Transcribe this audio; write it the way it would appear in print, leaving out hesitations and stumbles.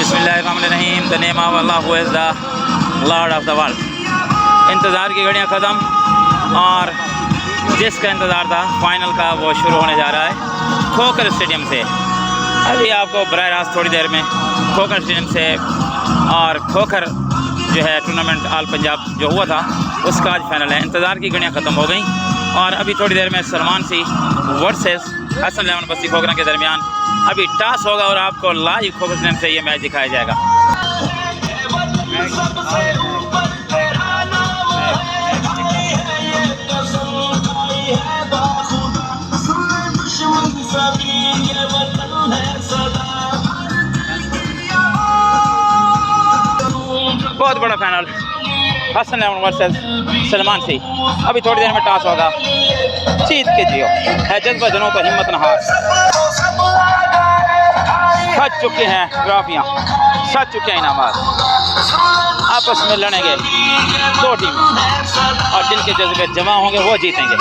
बिस्मिल्लाहिर्रहमानिर्रहीम। The name of Allah who is the Lord of the world. इंतज़ार की घड़ियाँ ख़त्म और जिसका इंतज़ार था फाइनल का वो शुरू होने जा रहा है खोखर स्टेडियम से। अभी आपको बराह रास्त थोड़ी देर में खोखर स्टेडियम से और खोखर जो है टूर्नामेंट ऑल पंजाब जो हुआ था उसका आज फाइनल है। इंतज़ार की घड़ियाँ ख़त्म हो गई और अभी थोड़ी देर में सलमान सी वर्सेस हसन लेवन बस्ती खोखरा के दरमियान अभी टॉस होगा और आपको लाइव खोखर स्टेडियम से ये मैच दिखाया जाएगा। बहुत बड़ा फाइनल हसन लेवन वर्सेस सलमान सी। अभी थोड़ी देर में टॉस होगा। जीत के जियो है जज्बा जनों पर हिम्मत न हार। सज चुके हैं ट्रॉफियाँ, सज चुके हैं इनामात। आपस में लड़ेंगे दो टीम और जिनके जज्बे जमा होंगे वो जीतेंगे।